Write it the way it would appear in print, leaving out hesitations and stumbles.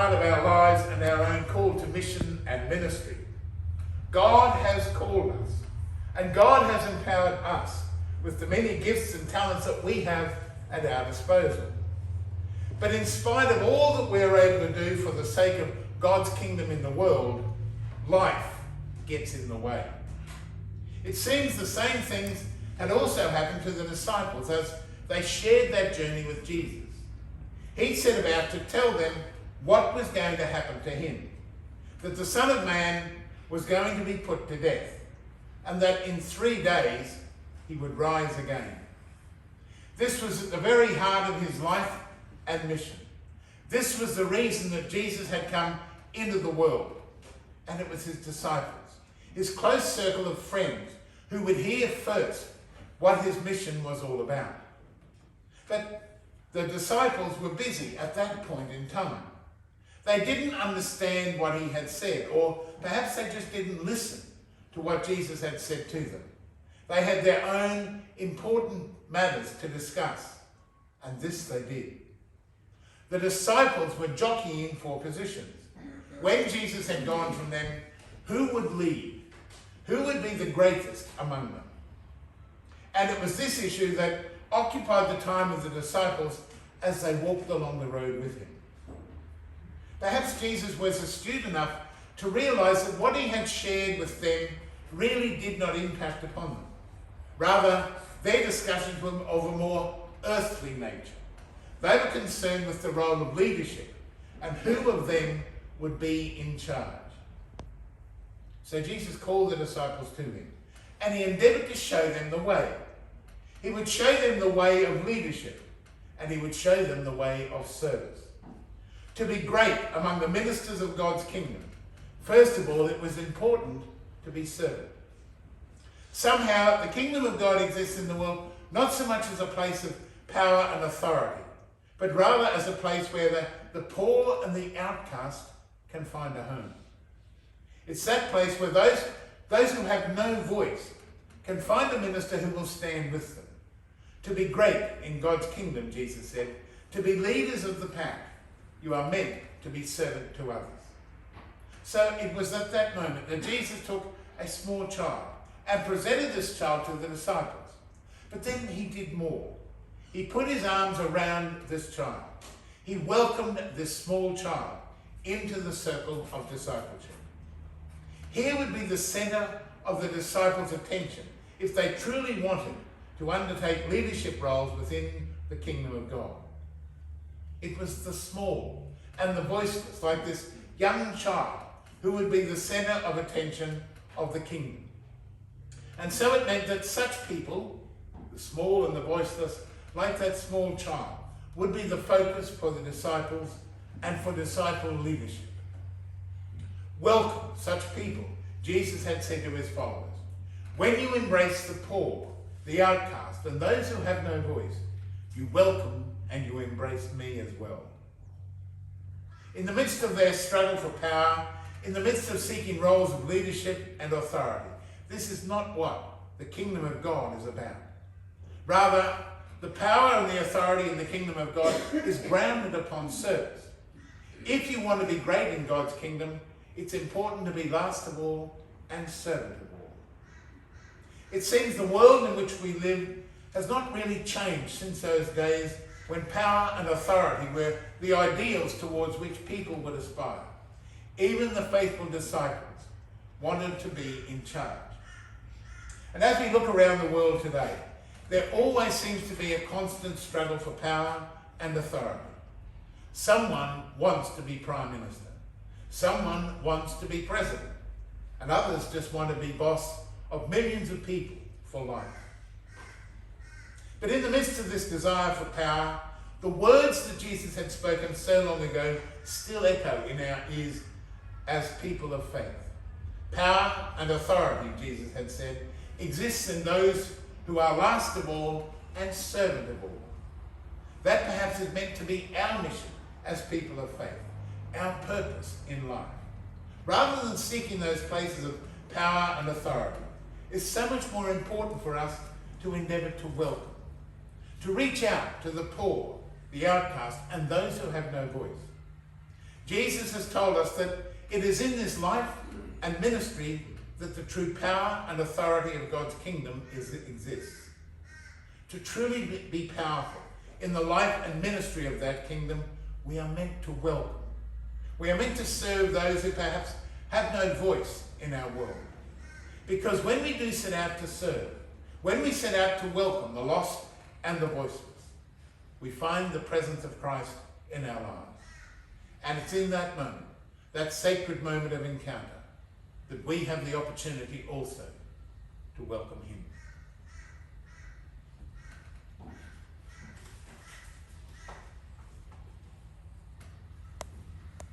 Part of our lives and our own call to mission and ministry. God has called us, and God has empowered us with the many gifts and talents that we have at our disposal. But in spite of all that we're able to do for the sake of God's kingdom in the world, life gets in the way. It seems the same things had also happened to the disciples as they shared that journey with Jesus. He set about to tell them what was going to happen to him, that the Son of Man was going to be put to death, and that in 3 days he would rise again. This was at the very heart of his life and mission. This was the reason that Jesus had come into the world, and it was his disciples, his close circle of friends, who would hear first what his mission was all about. But the disciples were busy at that point in time. They didn't understand what he had said, or perhaps they just didn't listen to what Jesus had said to them. They had their own important matters to discuss, and this they did. The disciples were jockeying for positions. When Jesus had gone from them, who would lead? Who would be the greatest among them? And it was this issue that occupied the time of the disciples as they walked along the road with him. Perhaps Jesus was astute enough to realize that what he had shared with them really did not impact upon them. Rather, their discussions were of a more earthly nature. They were concerned with the role of leadership and who of them would be in charge. So Jesus called the disciples to him, and he endeavored to show them the way. He would show them the way of leadership, and he would show them the way of service. To be great among the ministers of God's kingdom, first of all, it was important to be servant. Somehow, the kingdom of God exists in the world not so much as a place of power and authority, but rather as a place where the poor and the outcast can find a home. It's that place where those who have no voice can find a minister who will stand with them. To be great in God's kingdom, Jesus said, to be leaders of the pack, you are meant to be servant to others. So it was at that moment that Jesus took a small child and presented this child to the disciples. But then he did more. He put his arms around this child. He welcomed this small child into the circle of discipleship. Here would be the center of the disciples' attention if they truly wanted to undertake leadership roles within the kingdom of God. It was the small and the voiceless, like this young child, who would be the center of attention of the kingdom. And so it meant that such people, the small and the voiceless, like that small child, would be the focus for the disciples and for disciple leadership. Welcome such people, Jesus had said to his followers. When you embrace the poor, the outcast, and those who have no voice, you welcome and you embrace me as well. In the midst of their struggle for power, in the midst of seeking roles of leadership and authority, this is not what the kingdom of God is about. Rather, the power and the authority in the kingdom of God is grounded upon service. If you want to be great in God's kingdom, it's important to be last of all and servant of all. It seems the world in which we live has not really changed since those days when power and authority were the ideals towards which people would aspire. Even the faithful disciples wanted to be in charge. And as we look around the world today, there always seems to be a constant struggle for power and authority. Someone wants to be Prime Minister. Someone wants to be President. And others just want to be boss of millions of people for life. But in the midst of this desire for power, the words that Jesus had spoken so long ago still echo in our ears as people of faith. Power and authority, Jesus had said, exists in those who are last of all and servant of all. That perhaps is meant to be our mission as people of faith, our purpose in life. Rather than seeking those places of power and authority, it's so much more important for us to endeavour to welcome, to reach out to the poor, the outcast, and those who have no voice. Jesus has told us that it is in this life and ministry that the true power and authority of God's kingdom exists. To truly be powerful in the life and ministry of that kingdom, we are meant to welcome. We are meant to serve those who perhaps have no voice in our world. Because when we do set out to serve, when we set out to welcome the lost and the voiceless, we find the presence of Christ in our lives. And it's in that moment, that sacred moment of encounter, that we have the opportunity also to welcome him.